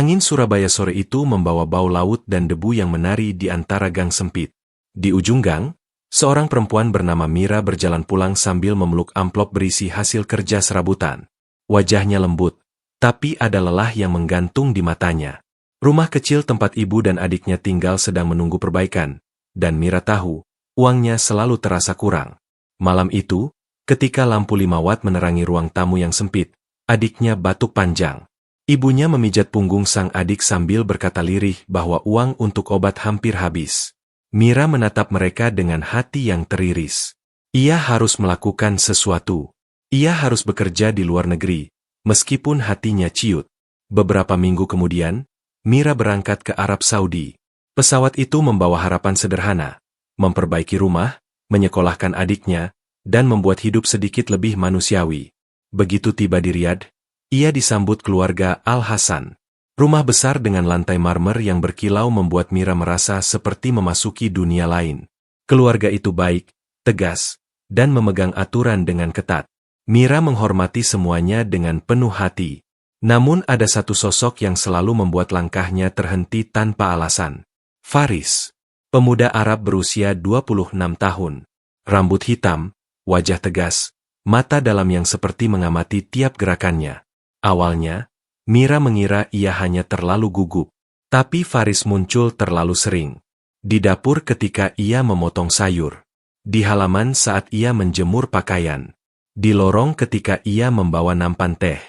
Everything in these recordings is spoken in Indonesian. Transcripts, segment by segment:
Angin Surabaya sore itu membawa bau laut dan debu yang menari di antara gang sempit. Di ujung gang, seorang perempuan bernama Mira berjalan pulang sambil memeluk amplop berisi hasil kerja serabutan. Wajahnya lembut, tapi ada lelah yang menggantung di matanya. Rumah kecil tempat ibu dan adiknya tinggal sedang menunggu perbaikan, dan Mira tahu, uangnya selalu terasa kurang. Malam itu, ketika lampu 5 watt menerangi ruang tamu yang sempit, adiknya batuk panjang. Ibunya memijat punggung sang adik sambil berkata lirih bahwa uang untuk obat hampir habis. Mira menatap mereka dengan hati yang teriris. Ia harus melakukan sesuatu. Ia harus bekerja di luar negeri, meskipun hatinya ciut. Beberapa minggu kemudian, Mira berangkat ke Arab Saudi. Pesawat itu membawa harapan sederhana, memperbaiki rumah, menyekolahkan adiknya, dan membuat hidup sedikit lebih manusiawi. Begitu tiba di Riyadh, ia disambut keluarga Al-Hasan. Rumah besar dengan lantai marmer yang berkilau membuat Mira merasa seperti memasuki dunia lain. Keluarga itu baik, tegas, dan memegang aturan dengan ketat. Mira menghormati semuanya dengan penuh hati. Namun ada satu sosok yang selalu membuat langkahnya terhenti tanpa alasan. Faris, pemuda Arab berusia 26 tahun. Rambut hitam, wajah tegas, mata dalam yang seperti mengamati tiap gerakannya. Awalnya, Mira mengira ia hanya terlalu gugup. Tapi Faris muncul terlalu sering. Di dapur ketika ia memotong sayur. Di halaman saat ia menjemur pakaian. Di lorong ketika ia membawa nampan teh.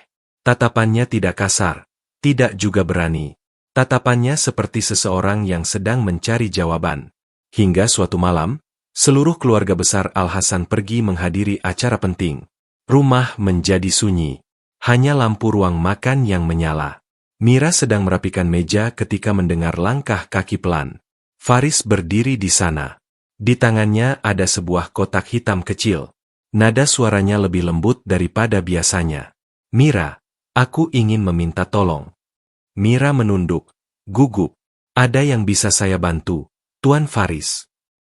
Tatapannya tidak kasar, tidak juga berani. Tatapannya seperti seseorang yang sedang mencari jawaban. Hingga suatu malam, seluruh keluarga besar Al-Hasan pergi menghadiri acara penting. Rumah menjadi sunyi. Hanya lampu ruang makan yang menyala. Mira sedang merapikan meja ketika mendengar langkah kaki pelan. Faris berdiri di sana. Di tangannya ada sebuah kotak hitam kecil. Nada suaranya lebih lembut daripada biasanya. Mira, aku ingin meminta tolong. Mira menunduk, gugup. Ada yang bisa saya bantu, Tuan Faris.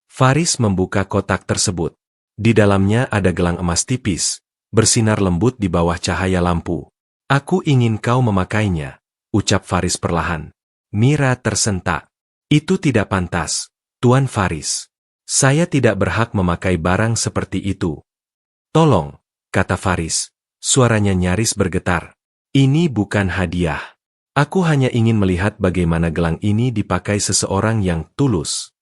Faris membuka kotak tersebut. Di dalamnya ada gelang emas tipis, bersinar lembut di bawah cahaya lampu. Aku ingin kau memakainya, ucap Faris perlahan. Mira tersentak. Itu tidak pantas, Tuan Faris. Saya tidak berhak memakai barang seperti itu. Tolong, kata Faris. Suaranya nyaris bergetar. Ini bukan hadiah. Aku hanya ingin melihat bagaimana gelang ini dipakai seseorang yang tulus.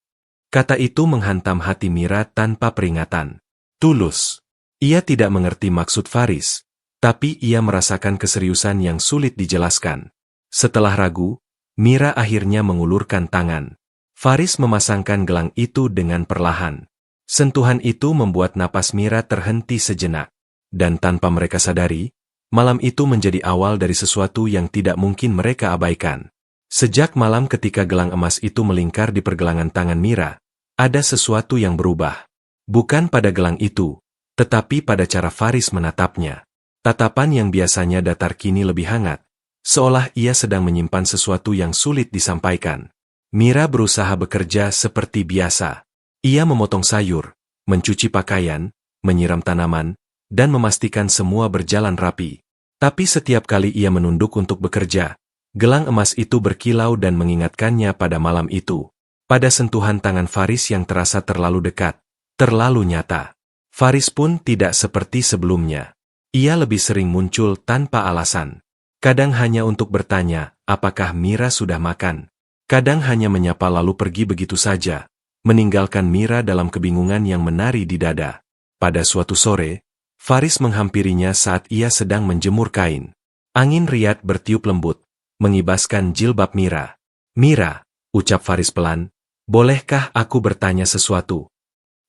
Kata itu menghantam hati Mira tanpa peringatan. Tulus. Ia tidak mengerti maksud Faris, tapi ia merasakan keseriusan yang sulit dijelaskan. Setelah ragu, Mira akhirnya mengulurkan tangan. Faris memasangkan gelang itu dengan perlahan. Sentuhan itu membuat napas Mira terhenti sejenak. Dan tanpa mereka sadari, malam itu menjadi awal dari sesuatu yang tidak mungkin mereka abaikan. Sejak malam ketika gelang emas itu melingkar di pergelangan tangan Mira, ada sesuatu yang berubah. Bukan pada gelang itu, tetapi pada cara Faris menatapnya. Tatapan yang biasanya datar kini lebih hangat, seolah ia sedang menyimpan sesuatu yang sulit disampaikan. Mira berusaha bekerja seperti biasa. Ia memotong sayur, mencuci pakaian, menyiram tanaman, dan memastikan semua berjalan rapi. Tapi setiap kali ia menunduk untuk bekerja, gelang emas itu berkilau dan mengingatkannya pada malam itu. Pada sentuhan tangan Faris yang terasa terlalu dekat, terlalu nyata. Faris pun tidak seperti sebelumnya. Ia lebih sering muncul tanpa alasan. Kadang hanya untuk bertanya, apakah Mira sudah makan. Kadang hanya menyapa lalu pergi begitu saja, meninggalkan Mira dalam kebingungan yang menari di dada. Pada suatu sore, Faris menghampirinya saat ia sedang menjemur kain. Angin Riyadh bertiup lembut, mengibaskan jilbab Mira. Mira, ucap Faris pelan, bolehkah aku bertanya sesuatu?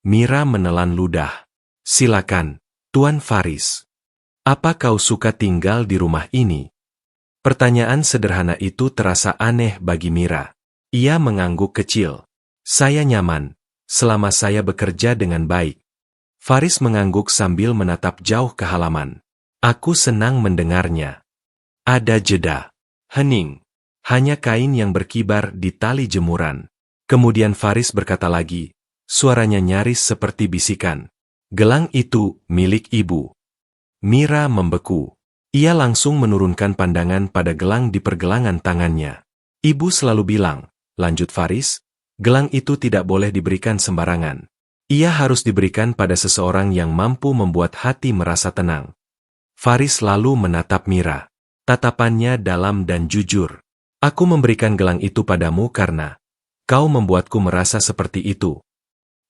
Mira menelan ludah. Silakan, Tuan Faris. Apa kau suka tinggal di rumah ini? Pertanyaan sederhana itu terasa aneh bagi Mira. Ia mengangguk kecil. Saya nyaman, selama saya bekerja dengan baik. Faris mengangguk sambil menatap jauh ke halaman. Aku senang mendengarnya. Ada jeda. Hening. Hanya kain yang berkibar di tali jemuran. Kemudian Faris berkata lagi, suaranya nyaris seperti bisikan. Gelang itu milik ibu. Mira membeku. Ia langsung menurunkan pandangan pada gelang di pergelangan tangannya. Ibu selalu bilang, lanjut Faris, gelang itu tidak boleh diberikan sembarangan. Ia harus diberikan pada seseorang yang mampu membuat hati merasa tenang. Faris lalu menatap Mira. Tatapannya dalam dan jujur. Aku memberikan gelang itu padamu karena kau membuatku merasa seperti itu.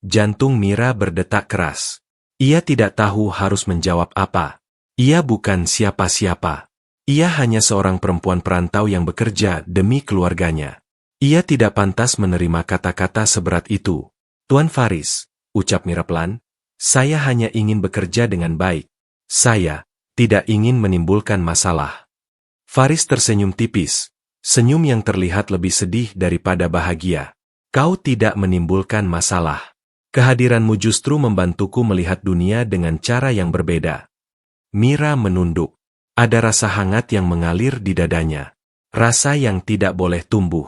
Jantung Mira berdetak keras. Ia tidak tahu harus menjawab apa. Ia bukan siapa-siapa. Ia hanya seorang perempuan perantau yang bekerja demi keluarganya. Ia tidak pantas menerima kata-kata seberat itu. Tuan Faris, ucap Mira pelan, saya hanya ingin bekerja dengan baik. Saya tidak ingin menimbulkan masalah. Faris tersenyum tipis, senyum yang terlihat lebih sedih daripada bahagia. Kau tidak menimbulkan masalah. Kehadiranmu justru membantuku melihat dunia dengan cara yang berbeda. Mira menunduk. Ada rasa hangat yang mengalir di dadanya. Rasa yang tidak boleh tumbuh.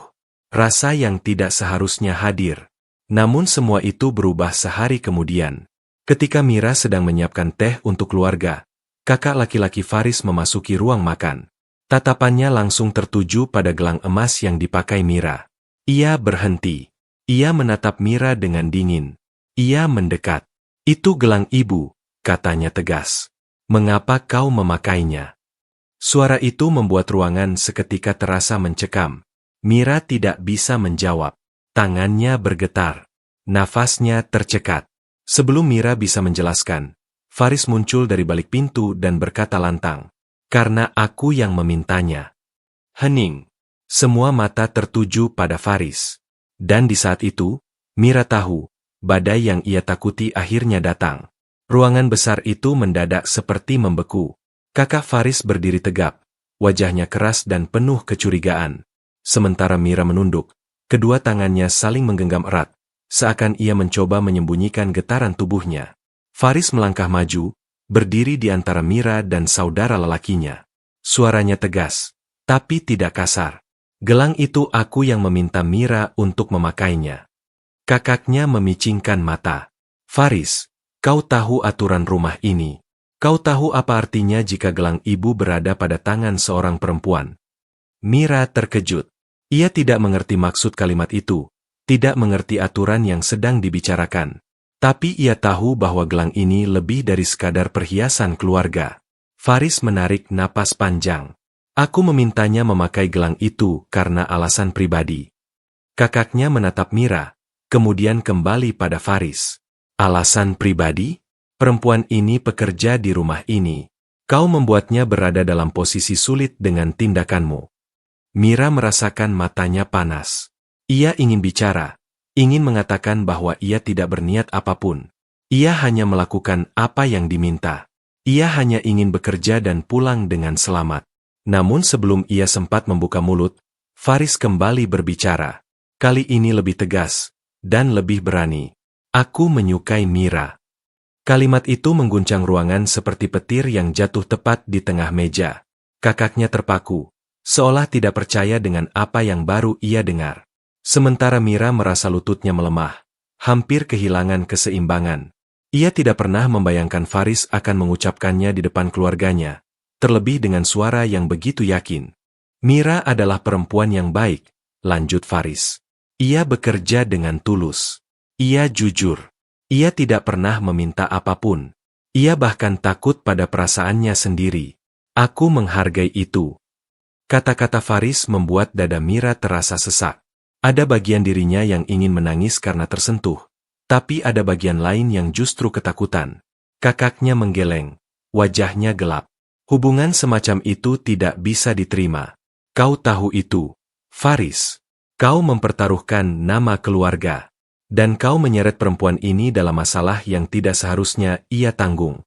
Rasa yang tidak seharusnya hadir. Namun semua itu berubah sehari kemudian. Ketika Mira sedang menyiapkan teh untuk keluarga, kakak laki-laki Faris memasuki ruang makan. Tatapannya langsung tertuju pada gelang emas yang dipakai Mira. Ia berhenti. Ia menatap Mira dengan dingin. Ia mendekat. Itu gelang ibu, katanya tegas. Mengapa kau memakainya? Suara itu membuat ruangan seketika terasa mencekam. Mira tidak bisa menjawab. Tangannya bergetar. Nafasnya tercekat. Sebelum Mira bisa menjelaskan, Faris muncul dari balik pintu dan berkata lantang. Karena aku yang memintanya. Hening. Semua mata tertuju pada Faris. Dan di saat itu, Mira tahu, badai yang ia takuti akhirnya datang. Ruangan besar itu mendadak seperti membeku. Kakak Faris berdiri tegap, wajahnya keras dan penuh kecurigaan. Sementara Mira menunduk, kedua tangannya saling menggenggam erat, seakan ia mencoba menyembunyikan getaran tubuhnya. Faris melangkah maju, berdiri di antara Mira dan saudara lelakinya. Suaranya tegas, tapi tidak kasar. Gelang itu aku yang meminta Mira untuk memakainya. Kakaknya memicingkan mata. Faris, kau tahu aturan rumah ini. Kau tahu apa artinya jika gelang ibu berada pada tangan seorang perempuan. Mira terkejut. Ia tidak mengerti maksud kalimat itu, tidak mengerti aturan yang sedang dibicarakan. Tapi ia tahu bahwa gelang ini lebih dari sekadar perhiasan keluarga. Faris menarik napas panjang. Aku memintanya memakai gelang itu karena alasan pribadi. Kakaknya menatap Mira, kemudian kembali pada Faris. Alasan pribadi? Perempuan ini pekerja di rumah ini. Kau membuatnya berada dalam posisi sulit dengan tindakanmu. Mira merasakan matanya panas. Ia ingin bicara, ingin mengatakan bahwa ia tidak berniat apapun. Ia hanya melakukan apa yang diminta. Ia hanya ingin bekerja dan pulang dengan selamat. Namun sebelum ia sempat membuka mulut, Faris kembali berbicara. Kali ini lebih tegas, dan lebih berani. Aku menyukai Mira. Kalimat itu mengguncang ruangan seperti petir yang jatuh tepat di tengah meja. Kakaknya terpaku, seolah tidak percaya dengan apa yang baru ia dengar. Sementara Mira merasa lututnya melemah, hampir kehilangan keseimbangan. Ia tidak pernah membayangkan Faris akan mengucapkannya di depan keluarganya, terlebih dengan suara yang begitu yakin. Mira adalah perempuan yang baik, lanjut Faris. Ia bekerja dengan tulus. Ia jujur. Ia tidak pernah meminta apapun. Ia bahkan takut pada perasaannya sendiri. Aku menghargai itu. Kata-kata Faris membuat dada Mira terasa sesak. Ada bagian dirinya yang ingin menangis karena tersentuh, tapi ada bagian lain yang justru ketakutan. Kakaknya menggeleng, wajahnya gelap. Hubungan semacam itu tidak bisa diterima. Kau tahu itu, Faris. Kau mempertaruhkan nama keluarga. Dan kau menyeret perempuan ini dalam masalah yang tidak seharusnya ia tanggung.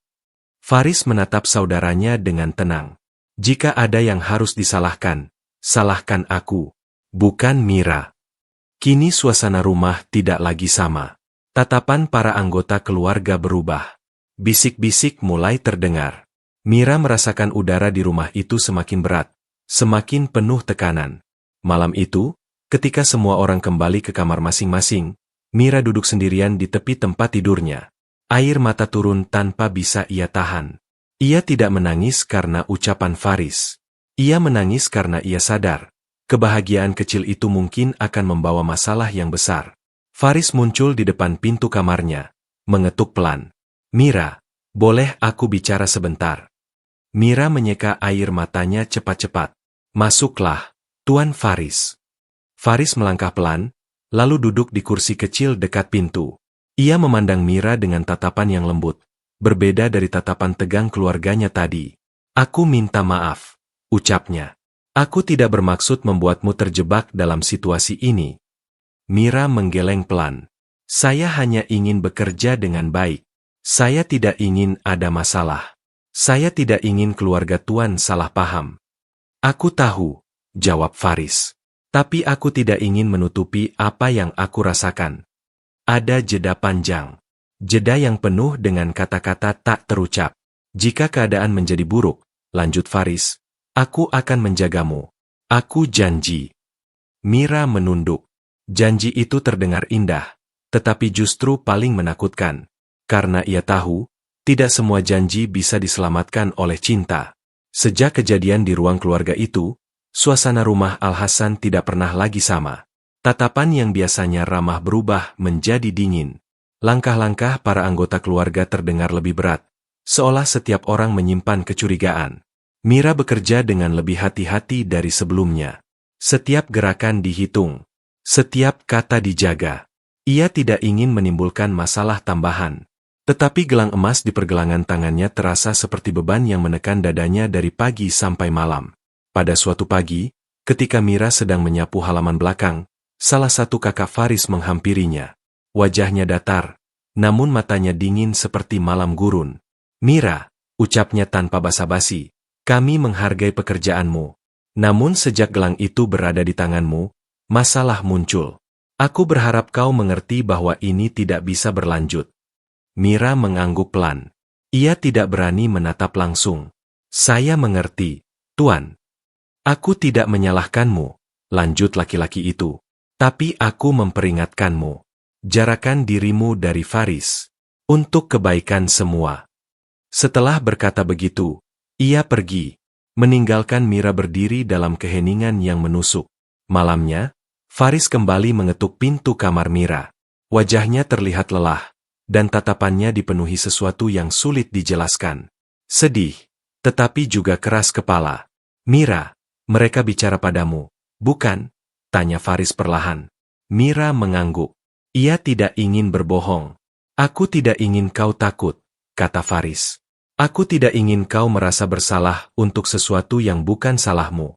Faris menatap saudaranya dengan tenang. Jika ada yang harus disalahkan, salahkan aku, bukan Mira. Kini suasana rumah tidak lagi sama. Tatapan para anggota keluarga berubah. Bisik-bisik mulai terdengar. Mira merasakan udara di rumah itu semakin berat, semakin penuh tekanan. Malam itu, ketika semua orang kembali ke kamar masing-masing, Mira duduk sendirian di tepi tempat tidurnya. Air mata turun tanpa bisa ia tahan. Ia tidak menangis karena ucapan Faris. Ia menangis karena ia sadar, kebahagiaan kecil itu mungkin akan membawa masalah yang besar. Faris muncul di depan pintu kamarnya, mengetuk pelan. "Mira, boleh aku bicara sebentar?" Mira menyeka air matanya cepat-cepat. "Masuklah, Tuan Faris." Faris melangkah pelan, lalu duduk di kursi kecil dekat pintu. Ia memandang Mira dengan tatapan yang lembut, berbeda dari tatapan tegang keluarganya tadi. "Aku minta maaf," ucapnya. "Aku tidak bermaksud membuatmu terjebak dalam situasi ini." Mira menggeleng pelan. "Saya hanya ingin bekerja dengan baik. Saya tidak ingin ada masalah. Saya tidak ingin keluarga Tuan salah paham." "Aku tahu," jawab Faris. "Tapi aku tidak ingin menutupi apa yang aku rasakan." Ada jeda panjang. Jeda yang penuh dengan kata-kata tak terucap. "Jika keadaan menjadi buruk," lanjut Faris, "aku akan menjagamu. Aku janji." Mira menunduk. Janji itu terdengar indah, tetapi justru paling menakutkan. Karena ia tahu, tidak semua janji bisa diselamatkan oleh cinta. Sejak kejadian di ruang keluarga itu, suasana rumah Al-Hasan tidak pernah lagi sama. Tatapan yang biasanya ramah berubah menjadi dingin. Langkah-langkah para anggota keluarga terdengar lebih berat, seolah setiap orang menyimpan kecurigaan. Mira bekerja dengan lebih hati-hati dari sebelumnya. Setiap gerakan dihitung. Setiap kata dijaga. Ia tidak ingin menimbulkan masalah tambahan. Tetapi gelang emas di pergelangan tangannya terasa seperti beban yang menekan dadanya dari pagi sampai malam. Pada suatu pagi, ketika Mira sedang menyapu halaman belakang, salah satu kakak Faris menghampirinya. Wajahnya datar, namun matanya dingin seperti malam gurun. "Mira," ucapnya tanpa basa-basi, "kami menghargai pekerjaanmu. Namun sejak gelang itu berada di tanganmu, masalah muncul. Aku berharap kau mengerti bahwa ini tidak bisa berlanjut." Mira mengangguk pelan. Ia tidak berani menatap langsung. "Saya mengerti, Tuan. Aku tidak menyalahkanmu," lanjut laki-laki itu. "Tapi aku memperingatkanmu. Jarakan dirimu dari Faris. Untuk kebaikan semua." Setelah berkata begitu, ia pergi, meninggalkan Mira berdiri dalam keheningan yang menusuk. Malamnya, Faris kembali mengetuk pintu kamar Mira. Wajahnya terlihat lelah, dan tatapannya dipenuhi sesuatu yang sulit dijelaskan. Sedih, tetapi juga keras kepala. "Mira, mereka bicara padamu, bukan?" tanya Faris perlahan. Mira mengangguk. Ia tidak ingin berbohong. "Aku tidak ingin kau takut," kata Faris. "Aku tidak ingin kau merasa bersalah untuk sesuatu yang bukan salahmu."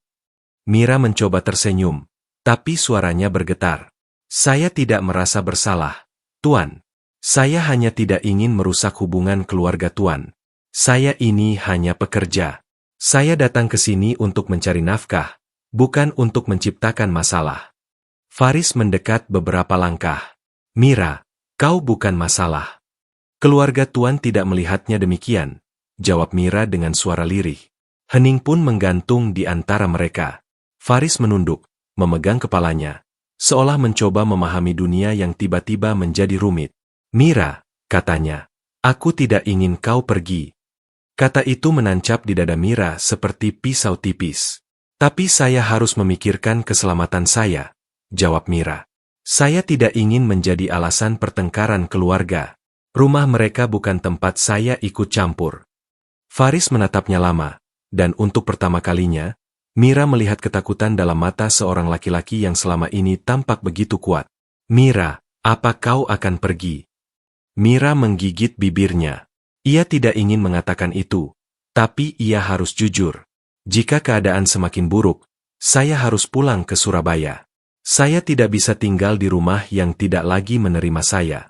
Mira mencoba tersenyum, tapi suaranya bergetar. "Saya tidak merasa bersalah, Tuan. Saya hanya tidak ingin merusak hubungan keluarga Tuan. Saya ini hanya pekerja. Saya datang ke sini untuk mencari nafkah, bukan untuk menciptakan masalah." Faris mendekat beberapa langkah. "Mira, kau bukan masalah." "Keluarga Tuan tidak melihatnya demikian," jawab Mira dengan suara lirih. Hening pun menggantung di antara mereka. Faris menunduk, memegang kepalanya, seolah mencoba memahami dunia yang tiba-tiba menjadi rumit. "Mira," katanya, "aku tidak ingin kau pergi." Kata itu menancap di dada Mira seperti pisau tipis. "Tapi saya harus memikirkan keselamatan saya," jawab Mira. "Saya tidak ingin menjadi alasan pertengkaran keluarga. Rumah mereka bukan tempat saya ikut campur." Faris menatapnya lama, dan untuk pertama kalinya, Mira melihat ketakutan dalam mata seorang laki-laki yang selama ini tampak begitu kuat. "Mira, apa kau akan pergi?" Mira menggigit bibirnya. Ia tidak ingin mengatakan itu, tapi ia harus jujur. "Jika keadaan semakin buruk, saya harus pulang ke Surabaya. Saya tidak bisa tinggal di rumah yang tidak lagi menerima saya."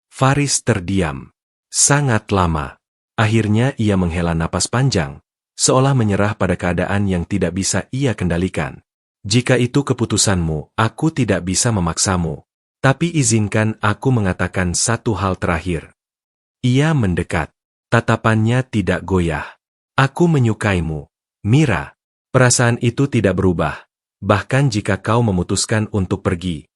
Faris terdiam. Sangat lama. Akhirnya ia menghela napas panjang, seolah menyerah pada keadaan yang tidak bisa ia kendalikan. "Jika itu keputusanmu, aku tidak bisa memaksamu. Tapi izinkan aku mengatakan satu hal terakhir." Ia mendekat. Tatapannya tidak goyah. "Aku menyukaimu, Mira. Perasaan itu tidak berubah, bahkan jika kau memutuskan untuk pergi."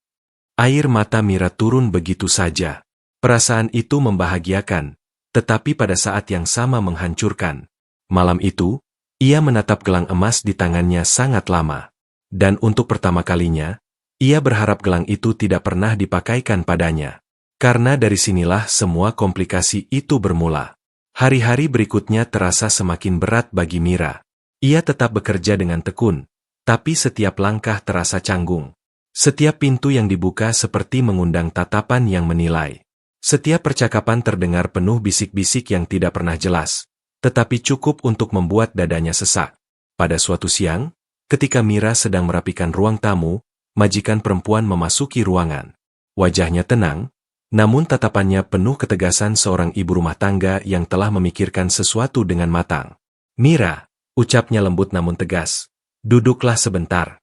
Air mata Mira turun begitu saja. Perasaan itu membahagiakan, tetapi pada saat yang sama menghancurkan. Malam itu, ia menatap gelang emas di tangannya sangat lama. Dan untuk pertama kalinya, ia berharap gelang itu tidak pernah dipakaikan padanya. Karena dari sinilah semua komplikasi itu bermula. Hari-hari berikutnya terasa semakin berat bagi Mira. Ia tetap bekerja dengan tekun, tapi setiap langkah terasa canggung. Setiap pintu yang dibuka seperti mengundang tatapan yang menilai. Setiap percakapan terdengar penuh bisik-bisik yang tidak pernah jelas, tetapi cukup untuk membuat dadanya sesak. Pada suatu siang, ketika Mira sedang merapikan ruang tamu, majikan perempuan memasuki ruangan. Wajahnya tenang, namun tatapannya penuh ketegasan seorang ibu rumah tangga yang telah memikirkan sesuatu dengan matang. "Mira," ucapnya lembut namun tegas, "duduklah sebentar."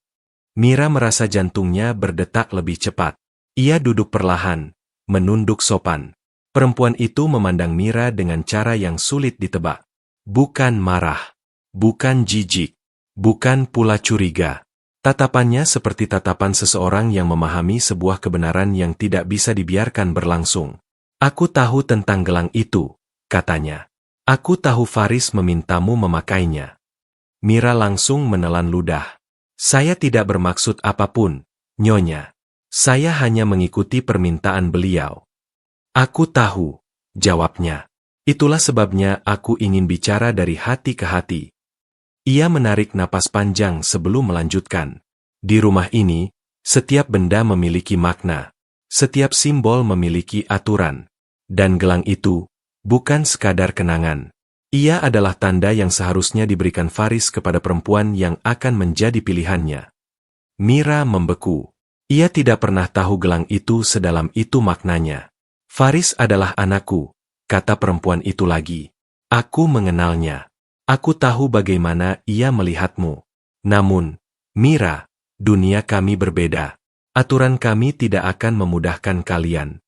Mira merasa jantungnya berdetak lebih cepat. Ia duduk perlahan, menunduk sopan. Perempuan itu memandang Mira dengan cara yang sulit ditebak. Bukan marah, bukan jijik, bukan pula curiga. Tatapannya seperti tatapan seseorang yang memahami sebuah kebenaran yang tidak bisa dibiarkan berlangsung. "Aku tahu tentang gelang itu," katanya. "Aku tahu Faris memintamu memakainya." Mira langsung menelan ludah. "Saya tidak bermaksud apapun, Nyonya. Saya hanya mengikuti permintaan beliau." "Aku tahu," jawabnya. "Itulah sebabnya aku ingin bicara dari hati ke hati." Ia menarik napas panjang sebelum melanjutkan. "Di rumah ini, setiap benda memiliki makna. Setiap simbol memiliki aturan. Dan gelang itu, bukan sekadar kenangan. Ia adalah tanda yang seharusnya diberikan Faris kepada perempuan yang akan menjadi pilihannya." Mira membeku. Ia tidak pernah tahu gelang itu sedalam itu maknanya. "Faris adalah anakku," kata perempuan itu lagi. "Aku mengenalnya. Aku tahu bagaimana ia melihatmu. Namun, Mira, dunia kami berbeda. Aturan kami tidak akan memudahkan kalian."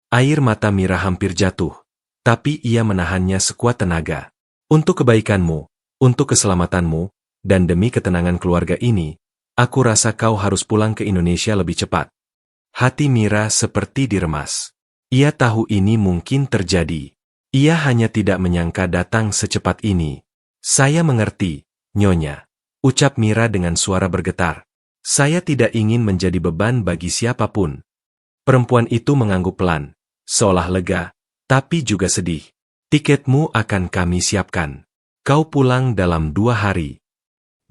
Air mata Mira hampir jatuh, tapi ia menahannya sekuat tenaga. "Untuk kebaikanmu, untuk keselamatanmu, dan demi ketenangan keluarga ini, aku rasa kau harus pulang ke Indonesia lebih cepat." Hati Mira seperti diremas. Ia tahu ini mungkin terjadi. Ia hanya tidak menyangka datang secepat ini. "Saya mengerti, Nyonya," ucap Mira dengan suara bergetar. "Saya tidak ingin menjadi beban bagi siapapun." Perempuan itu mengangguk pelan, seolah lega, tapi juga sedih. "Tiketmu akan kami siapkan. Kau pulang dalam 2 hari."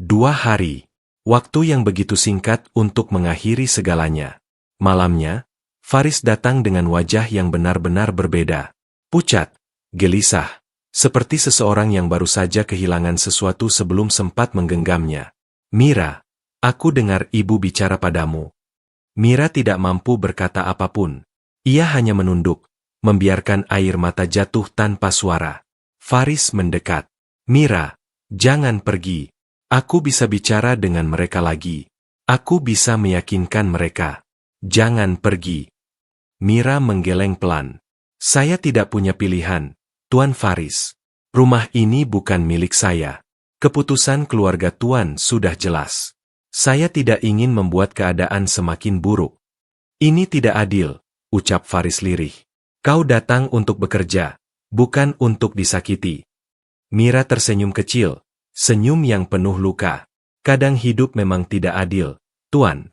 2 hari. Waktu yang begitu singkat untuk mengakhiri segalanya. Malamnya, Faris datang dengan wajah yang benar-benar berbeda. Pucat, gelisah, seperti seseorang yang baru saja kehilangan sesuatu sebelum sempat menggenggamnya. "Mira, aku dengar ibu bicara padamu." Mira tidak mampu berkata apapun. Ia hanya menunduk, membiarkan air mata jatuh tanpa suara. Faris mendekat. "Mira, jangan pergi. Aku bisa bicara dengan mereka lagi. Aku bisa meyakinkan mereka. Jangan pergi." Mira menggeleng pelan. "Saya tidak punya pilihan, Tuan Faris. Rumah ini bukan milik saya. Keputusan keluarga Tuan sudah jelas. Saya tidak ingin membuat keadaan semakin buruk." "Ini tidak adil," ucap Faris lirih. "Kau datang untuk bekerja, bukan untuk disakiti." Mira tersenyum kecil, senyum yang penuh luka. "Kadang hidup memang tidak adil, Tuan."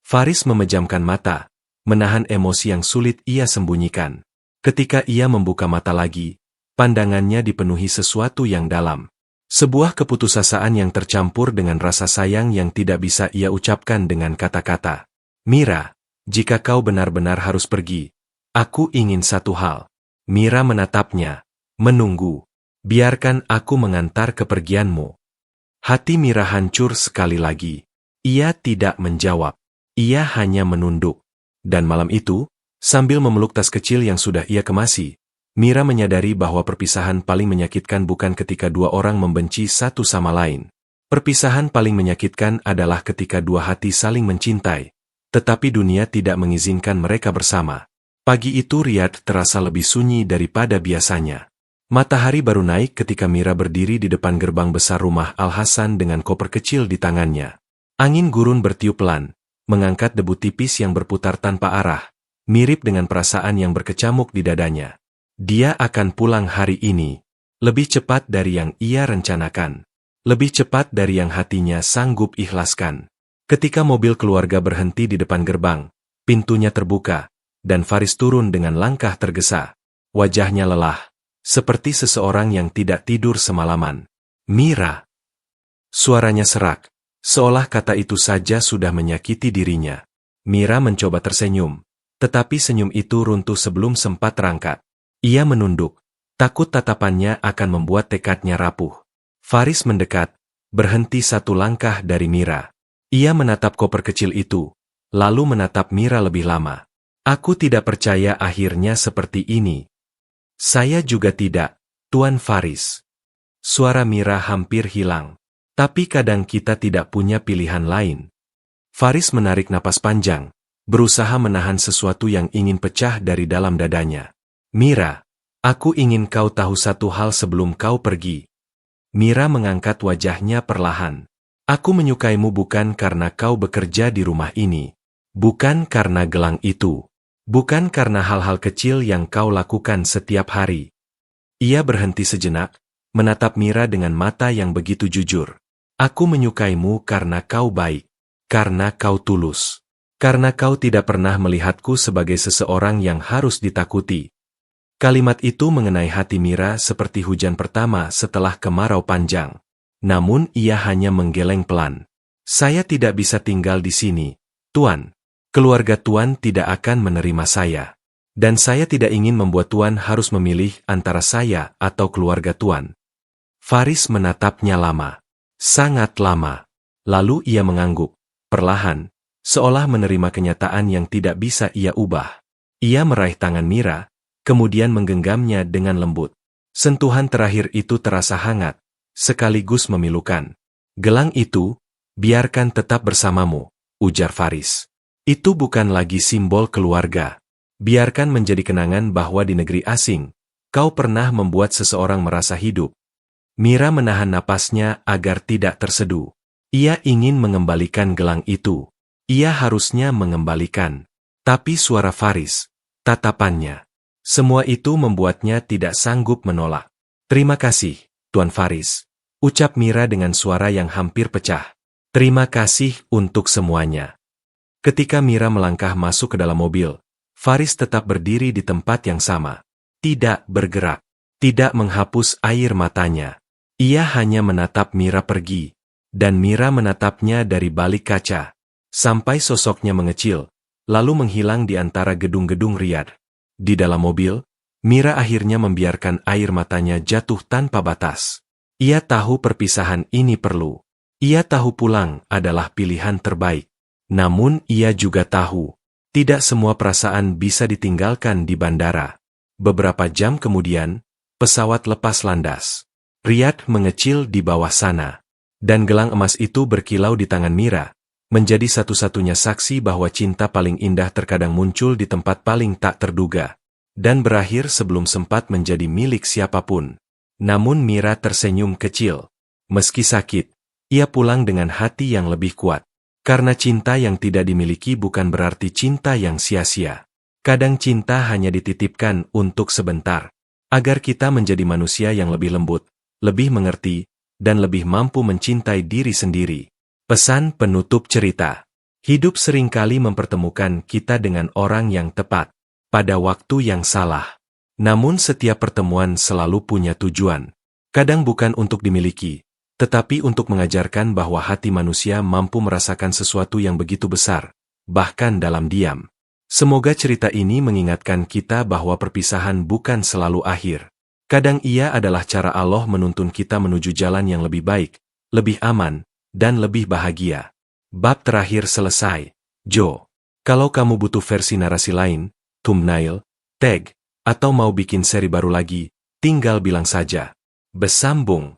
Faris memejamkan mata, menahan emosi yang sulit ia sembunyikan. Ketika ia membuka mata lagi, pandangannya dipenuhi sesuatu yang dalam. Sebuah keputusasaan yang tercampur dengan rasa sayang yang tidak bisa ia ucapkan dengan kata-kata. "Mira, jika kau benar-benar harus pergi, aku ingin satu hal." Mira menatapnya, menunggu. "Biarkan aku mengantar kepergianmu." Hati Mira hancur sekali lagi. Ia tidak menjawab. Ia hanya menunduk. Dan malam itu, sambil memeluk tas kecil yang sudah ia kemasi, Mira menyadari bahwa perpisahan paling menyakitkan bukan ketika dua orang membenci satu sama lain. Perpisahan paling menyakitkan adalah ketika dua hati saling mencintai, tetapi dunia tidak mengizinkan mereka bersama. Pagi itu Riyadh terasa lebih sunyi daripada biasanya. Matahari baru naik ketika Mira berdiri di depan gerbang besar rumah Al-Hasan dengan koper kecil di tangannya. Angin gurun bertiup pelan, mengangkat debu tipis yang berputar tanpa arah, mirip dengan perasaan yang berkecamuk di dadanya. Dia akan pulang hari ini. Lebih cepat dari yang ia rencanakan. Lebih cepat dari yang hatinya sanggup ikhlaskan. Ketika mobil keluarga berhenti di depan gerbang, pintunya terbuka, dan Faris turun dengan langkah tergesa. Wajahnya lelah, seperti seseorang yang tidak tidur semalaman. Mira. Suaranya serak, seolah kata itu saja sudah menyakiti dirinya. Mira mencoba tersenyum, tetapi senyum itu runtuh sebelum sempat terangkat. Ia menunduk, takut tatapannya akan membuat tekadnya rapuh. Faris mendekat, berhenti satu langkah dari Mira. Ia menatap koper kecil itu, lalu menatap Mira lebih lama. Aku tidak percaya akhirnya seperti ini. Saya juga tidak, Tuan Faris. Suara Mira hampir hilang. Tapi kadang kita tidak punya pilihan lain. Faris menarik napas panjang, berusaha menahan sesuatu yang ingin pecah dari dalam dadanya. Mira, aku ingin kau tahu satu hal sebelum kau pergi. Mira mengangkat wajahnya perlahan. Aku menyukaimu bukan karena kau bekerja di rumah ini. Bukan karena gelang itu. Bukan karena hal-hal kecil yang kau lakukan setiap hari. Ia berhenti sejenak, menatap Mira dengan mata yang begitu jujur. Aku menyukaimu karena kau baik. Karena kau tulus. Karena kau tidak pernah melihatku sebagai seseorang yang harus ditakuti. Kalimat itu mengenai hati Mira seperti hujan pertama setelah kemarau panjang. Namun ia hanya menggeleng pelan. Saya tidak bisa tinggal di sini, Tuan. Keluarga Tuan tidak akan menerima saya. Dan saya tidak ingin membuat Tuan harus memilih antara saya atau keluarga Tuan. Faris menatapnya lama. Sangat lama. Lalu ia mengangguk, perlahan, seolah menerima kenyataan yang tidak bisa ia ubah. Ia meraih tangan Mira, kemudian menggenggamnya dengan lembut. Sentuhan terakhir itu terasa hangat, sekaligus memilukan. Gelang itu, biarkan tetap bersamamu, ujar Faris. Itu bukan lagi simbol keluarga. Biarkan menjadi kenangan bahwa di negeri asing, kau pernah membuat seseorang merasa hidup. Mira menahan napasnya agar tidak terseduh. Ia ingin mengembalikan gelang itu. Ia harusnya mengembalikan. Tapi suara Faris, tatapannya, semua itu membuatnya tidak sanggup menolak. Terima kasih, Tuan Faris, ucap Mira dengan suara yang hampir pecah. Terima kasih untuk semuanya. Ketika Mira melangkah masuk ke dalam mobil, Faris tetap berdiri di tempat yang sama. Tidak bergerak, tidak menghapus air matanya. Ia hanya menatap Mira pergi, dan Mira menatapnya dari balik kaca, sampai sosoknya mengecil, lalu menghilang di antara gedung-gedung Riyadh. Di dalam mobil, Mira akhirnya membiarkan air matanya jatuh tanpa batas. Ia tahu perpisahan ini perlu. Ia tahu pulang adalah pilihan terbaik. Namun ia juga tahu, tidak semua perasaan bisa ditinggalkan di bandara. Beberapa jam kemudian, pesawat lepas landas. Riyadh mengecil di bawah sana. Dan gelang emas itu berkilau di tangan Mira, menjadi satu-satunya saksi bahwa cinta paling indah terkadang muncul di tempat paling tak terduga, dan berakhir sebelum sempat menjadi milik siapapun. Namun Mira tersenyum kecil. Meski sakit, ia pulang dengan hati yang lebih kuat. Karena cinta yang tidak dimiliki bukan berarti cinta yang sia-sia. Kadang cinta hanya dititipkan untuk sebentar, agar kita menjadi manusia yang lebih lembut, lebih mengerti, dan lebih mampu mencintai diri sendiri. Pesan penutup cerita. Hidup seringkali mempertemukan kita dengan orang yang tepat, pada waktu yang salah. Namun setiap pertemuan selalu punya tujuan. Kadang bukan untuk dimiliki, tetapi untuk mengajarkan bahwa hati manusia mampu merasakan sesuatu yang begitu besar, bahkan dalam diam. Semoga cerita ini mengingatkan kita bahwa perpisahan bukan selalu akhir. Kadang ia adalah cara Allah menuntun kita menuju jalan yang lebih baik, lebih aman, dan lebih bahagia. Bab terakhir selesai. Jo, kalau kamu butuh versi narasi lain, thumbnail, tag, atau mau bikin seri baru lagi, tinggal bilang saja. Besambung.